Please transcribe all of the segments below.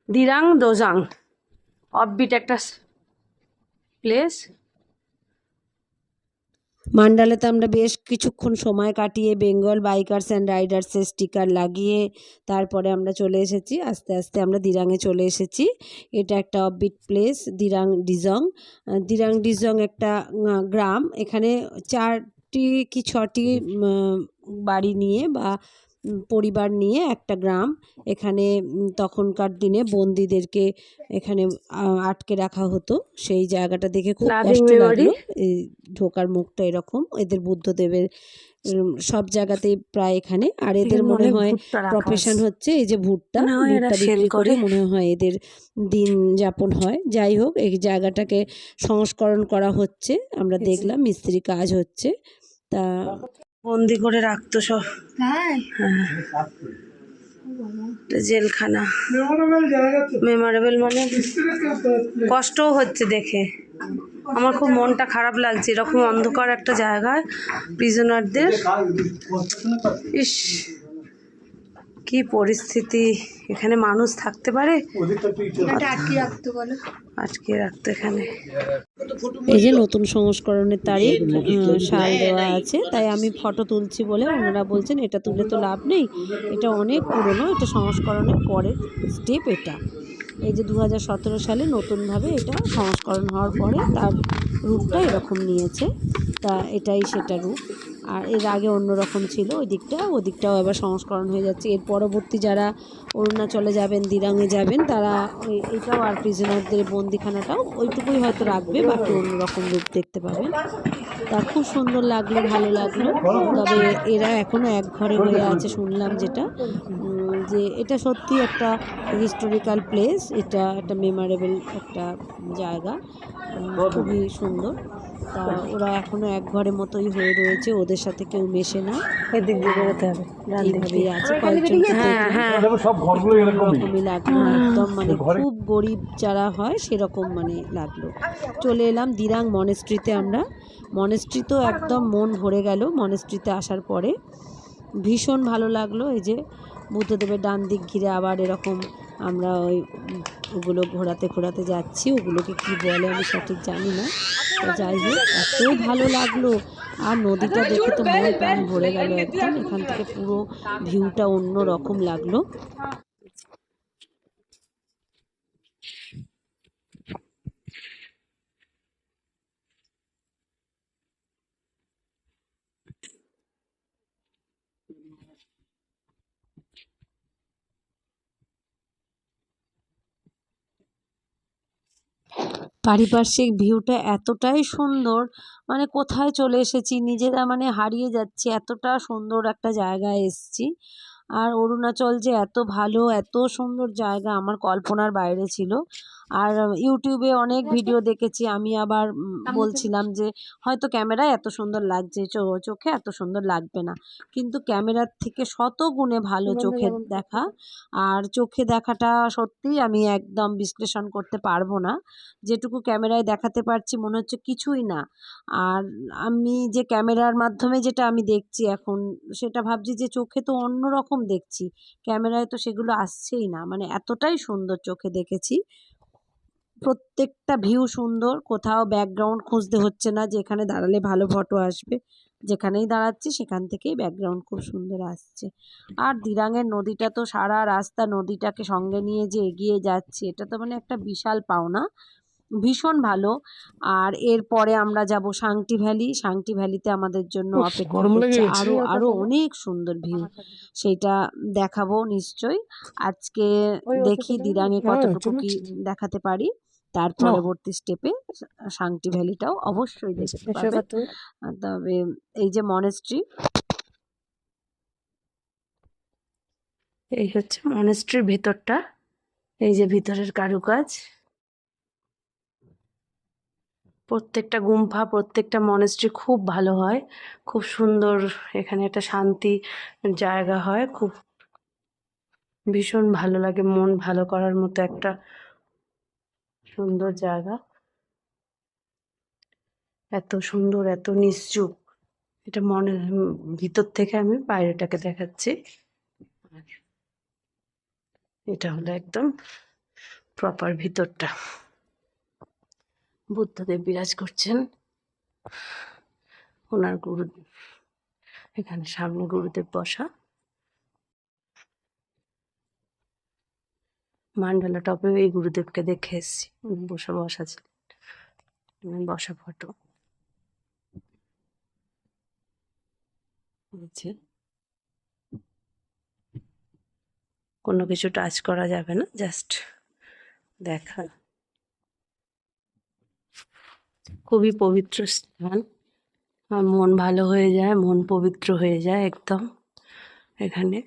Dirang দোজাং offbeat একটা place. মান্ডালাতে আমরা বেশ কিছুক্ষণ সময় কাটিয়ে বেঙ্গল বাইকার্স অ্যান্ড রাইডার্সের স্টিকার লাগিয়ে তারপরে আমরা চলে এসেছি। আস্তে আস্তে আমরা দিরাংয়ে চলে এসেছি। এটা একটা offbeat place Dirang de Jong. Dirang de Jong একটা গ্রাম। এখানে 4টি কি 6টি বাড়ি নিয়ে বা পরিবার নিয়ে একটা গ্রাম। এখানে তখনকার দিনে বন্দীদেরকে এখানে আটকে রাখা হতো। সেই জায়গাটা দেখে খুব কষ্ট লাগলো। এই ঢোকার মুখটা এরকম, এদের বুদ্ধদেবের সব জায়গাতেই প্রায় এখানে। আর এদের মনে হয় প্রফেশন হচ্ছে এই যে ভুট্টা বিক্রি করে মনে হয় এদের দিন যাপন হয়। যাই হোক, এই জায়গাটাকে সংস্করণ করা হচ্ছে, আমরা দেখলাম মিস্ত্রি কাজ হচ্ছে। তা বন্দি করে রাখতো সব। হ্যাঁ, জেলখানা মেমোরেবল, মানে কষ্টও হচ্ছে দেখে। আমার খুব মনটা খারাপ লাগছে, এরকম অন্ধকার একটা জায়গায় প্রিজনারদের। ইস, কি পরিস্থিতি! এখানে মানুষ থাকতে পারে? আটকে রাখতো এখানে। এই যে নতুন সংস্করণের তারিখ সাল দেওয়া আছে, তাই আমি ফটো তুলছি বলে ওনারা বলছেন এটা তুলে তো লাভ নেই, এটা অনেক পুরনো, এটা সংস্করণের পরের স্টেপ। এটা এই যে 2017 সালে নতুনভাবে এটা সংস্করণ হওয়ার পরে তার রূপটা এরকম নিয়েছে। তা এটাই সেটা রূপ। আর এর আগে অন্যরকম ছিল ওদিকটাও এবার সংস্করণ হয়ে যাচ্ছে। এর পরবর্তী যারা অরুণাচলে যাবেন, দিরাংয়ে যাবেন, তারা এইটাও আর প্রিজনারদের বন্দিখানাটাও ওইটুকুই হয়তো রাখবে, বাকি অন্যরকম রূপ দেখতে পাবেন। তা খুব সুন্দর লাগলো, ভালো লাগলো। তবে এরা এখনো এক ঘরে হয়ে আছে শুনলাম, যেটা যে এটা সত্যি একটা হিস্টোরিক্যাল প্লেস, এটা একটা মেমোরেবল একটা জায়গা, খুবই সুন্দর। তা ওরা এখনো এক ঘরের মতোই হয়ে রয়েছে, ওদের সাথে কেউ মেশে না। এদিক দিয়ে বেরোতে হবে, এইভাবেই আছে। কয়েকজনকে সব ঘরগুলো এরকমই লাগলো, একদম মানে খুব গরিব যারা হয় সেরকম মানে লাগলো। চলে এলাম দিরাং মনেস্ট্রিতে। আমরা মনেস্ট্রিতেও একদম মন ভরে গেল মনেস্ট্রিতে আসার পরে, ভীষণ ভালো লাগলো। এই যে বুদ্ধদেবের ডান দিক ঘিরে আবার এরকম আমরা ওগুলো ঘোরাতে যাচ্ছি, ওগুলোকে কি বলে আমি সঠিক জানি না। তো যাই হোক, এত ভালো লাগলো। আর নদীটা দেখে তো মন প্রাণ ভরে গেল একদম। এখান থেকে পুরো ভিউটা অন্য রকম লাগলো। পারিপার্শ্বিক ভিউটা এতটাই সুন্দর, মানে কোথায় চলে এসেছি নিজেরা মানে হারিয়ে যাচ্ছি, এতটা সুন্দর একটা জায়গায় এসেছি। আর অরুণাচল যে এত ভালো, এত সুন্দর জায়গা আমার কল্পনার বাইরে ছিল। আর ইউটিউবে অনেক ভিডিও দেখেছি আমি, আবার বলছিলাম যে হয়তো ক্যামেরায় এত সুন্দর লাগছে, চোখে এত সুন্দর লাগবে না, কিন্তু ক্যামেরার থেকে শত গুণে ভালো চোখে দেখা। আর চোখে দেখাটা সত্যিই আমি একদম বিশ্লেষণ করতে পারবো না, যেটুকু ক্যামেরায় দেখাতে পারছি মনে হচ্ছে কিছুই না। আর আমি যে ক্যামেরার মাধ্যমে যেটা আমি দেখছি এখন, সেটা ভাবছি যে চোখে তো অন্যরকম দেখছি, ক্যামেরায় তো সেগুলো আসছেই না, মানে এতটাই সুন্দর চোখে দেখেছি। প্রত্যেকটা ভিউ সুন্দর, কোথাও ব্যাকগ্রাউন্ড খুঁজতে হচ্ছে না যে এখানে দাঁড়ালে ভালো ফটো আসবে, যেখানেই দাঁড়াচ্ছি সেখান থেকেই ব্যাকগ্রাউন্ড খুব সুন্দর আসছে। আর দিরাংয়ের নদীটা তো সারা রাস্তা নদীটাকে সঙ্গে নিয়ে যে এগিয়ে যাচ্ছে, এটা তো মানে একটা বিশাল পাওনা, ভীষণ ভালো। আর এরপরে আমরা যাব সাংটি ভ্যালি। সাংটি ভ্যালিতে আমাদের জন্য অপেক্ষা করছে আরো অনেক সুন্দর ভিউ, সেইটা দেখাবো নিশ্চয়ই। আজকে দেখি দিরাংয়ে কতটুকু কি দেখাতে পারি, তার পরবর্তী স্টেপে সাংটি ভ্যালিটাও অবশ্যই দেখতে পাবেন। তবে এই যে মনেস্ট্রি, এই হচ্ছে মনেস্ট্রির ভিতরটা, এই যে ভিতরের কারুকাজ, প্রত্যেকটা গুম্ফা প্রত্যেকটা মনেস্ট্রি খুব ভালো হয়, খুব সুন্দর। এখানে একটা শান্তি জায়গা হয়, খুব ভীষণ ভালো লাগে, মন ভালো করার মতো একটা সুন্দর জায়গা, এত সুন্দর, এত নিশ্চুপ। এটা মনের ভিতর থেকে আমি বাইরেটাকে দেখাচ্ছি। এটা হলো একদম প্রপার ভিতরটা। বুদ্ধদেব বিরাজ করছেন, ওনার গুরু এখানে সামনে গুরুদেব বসা। মান্ডালা টপেও এই গুরুদেবকে দেখে এসেছি, বসা ছিলেন, বসা ফটো। কোনো কিছু টাচ করা যাবে না, জাস্ট দেখা। খুবই পবিত্র স্থান, মন ভালো হয়ে যায়, মন পবিত্র হয়ে যায় একদম এখানে।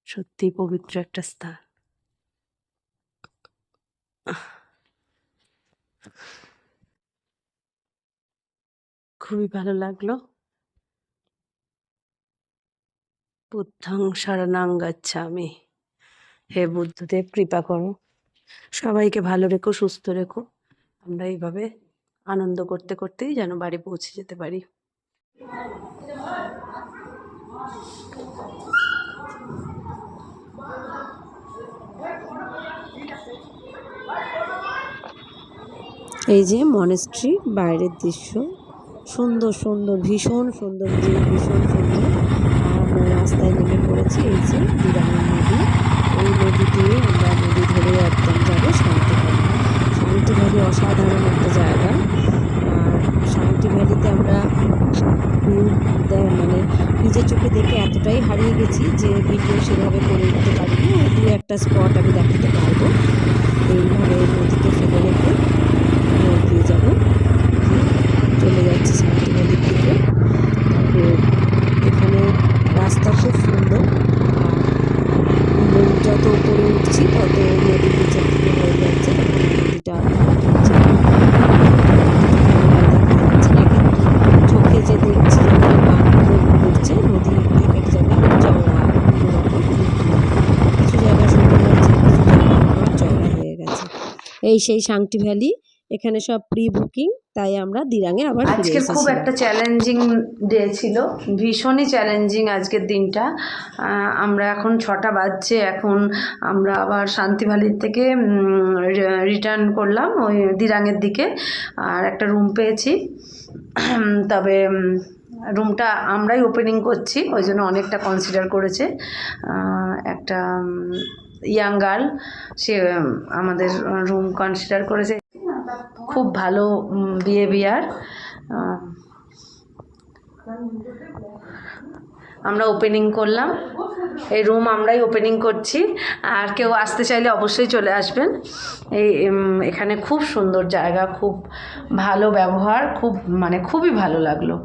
সত্যি পবিত্র একটা স্থান। খুবই ভালো লাগলো। বুদ্ধং শরণং গচ্ছামি। হে বুদ্ধদেব, কৃপা করো, সবাইকে ভালো রেখো, সুস্থ রেখো। আমরা এইভাবে আনন্দ করতে করতেই যেন বাড়ি পৌঁছে যেতে পারি। এই যে মনেস্ট্রি বাইরের দৃশ্য, সুন্দর সুন্দর, ভীষণ সুন্দর, ভীষণ সুন্দর। আর আমরা রাস্তায় নেমে পড়েছি। এই যে দিরাঙ্গা নদী, এই নদী দিয়ে আমরা নদী ধরে একদম যাবো শান্তি ভ্যালি। শান্তি ভ্যালি অসাধারণ একটা জায়গা। আর শান্তি ভ্যালিতে আমরা মানে নিজের চোখে দেখে এতটাই হারিয়ে গেছি যে ভিডিও সেভাবে করে উঠতে পারিনি। ওই দু একটা স্পট আমি দেখাতে পারবো। এইভাবে নদীতে ফেলে রেখে এগিয়ে যাবো, চলে যাচ্ছি শান্তি ভ্যালির দিকে। তবে এখানে রাস্তা খুব সুন্দর, আর যত উপরে উঠছি তত নদীর নিচের দিকে হয়ে যাচ্ছে, নদীটা চোখে যে দেখছি ঘুরছে নদী, এক এক জায়গায় চওড়া, কিছু জায়গা সুন্দর লাগছে, কিছু জায়গা চওড়া হয়ে গেছে। এই সেই শান্তি ভ্যালি, এখানে সব প্রি বুকিং, তাই আমরা দিরাঙে আবার ফিরে এসেছি। আজকে খুব একটা চ্যালেঞ্জিং ডে ছিল, ভীষণই চ্যালেঞ্জিং আজকের দিনটা। আমরা এখন 6টা বাজছে, এখন আমরা আবার শান্তি ভ্যালির থেকে রিটার্ন করলাম ওই দিরাঙের দিকে। আর একটা রুম পেয়েছি, তবে রুমটা আমরাই ওপেনিং করছি, ওই জন্য অনেকটা কনসিডার করেছে। একটা ইয়াং গার্ল, সে আমাদের রুম কনসিডার করেছে। খুব ভালো বিহেভিয়ার। আমরা ওপেনিং করলাম, এই রুম আমরাই ওপেনিং করছি। আর কেউ আসতে চাইলে অবশ্যই চলে আসবেন। এখানে খুব সুন্দর জায়গা, খুব ভালো ব্যবহার, খুবই ভালো লাগলো।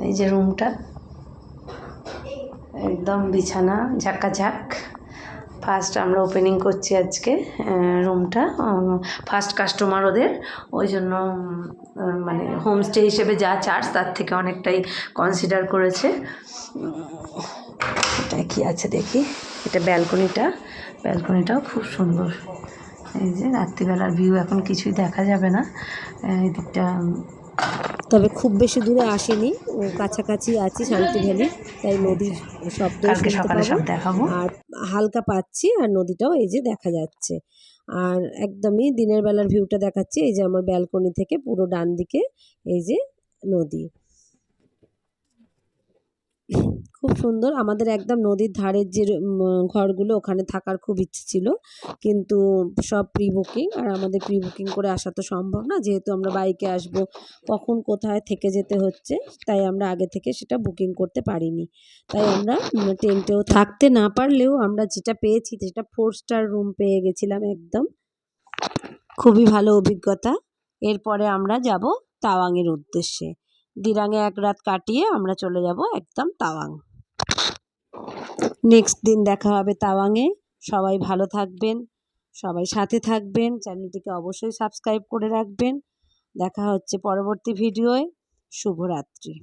এই যে রুমটা, একদম বিছানা ঝাঁকাঝাঁক। ফার্স্ট আমরা ওপেনিং করছি আজকে রুমটা, ফার্স্ট কাস্টমার ওদের, ওই জন্য হোমস্টে হিসেবে যা চার্জ তার থেকে অনেকটাই কনসিডার করেছে। এটা কি আছে দেখি, এটা ব্যালকনিটাও খুব সুন্দর। এই যে রাত্রিবেলার ভিউ, এখন কিছুই দেখা যাবে না এই দিকটা, তবে খুব বেশি দূরে আসেনি, ও কাছাকাছি আছি শান্তি ভ্যালি, তাই নদীর শব্দ সকালে সব দেখাবো। আর হালকা পাচ্ছি, আর নদীটাও এই যে দেখা যাচ্ছে। আর একদমই দিনের বেলার ভিউটা দেখাচ্ছি। এই যে আমার ব্যালকনি থেকে পুরো ডান দিকে এই যে নদী, খুব সুন্দর। আমাদের একদম নদীর ধারের যে ঘরগুলো, ওখানে থাকার খুব ইচ্ছে ছিল, কিন্তু সব প্রি বুকিং, আর আমাদের প্রি বুকিং করে আসা তো সম্ভব না, যেহেতু আমরা বাইকে আসব, কখন কোথায় থেকে যেতে হচ্ছে, তাই আমরা আগে থেকে সেটা বুকিং করতে পারিনি। তাই আমরা টেন্টেও থাকতে না পারলেও আমরা যেটা পেয়েছি, যেটা 4 স্টার রুম পেয়ে গেছিলাম একদম, খুবই ভালো অভিজ্ঞতা। এরপরে আমরা যাব তাওয়াংয়ের উদ্দেশ্যে। দিরাঙে এক রাত কাটিয়ে আমরা চলে যাব একদম তাওয়াং। নেক্সট দিন দেখা হবে তাওয়াংয়ে। সবাই ভালো থাকবেন, সবাই সাথে থাকবেন, চ্যানেলটিকে অবশ্যই সাবস্ক্রাইব করে রাখবেন। দেখা হচ্ছে পরবর্তী ভিডিওয়। শুভরাত্রি।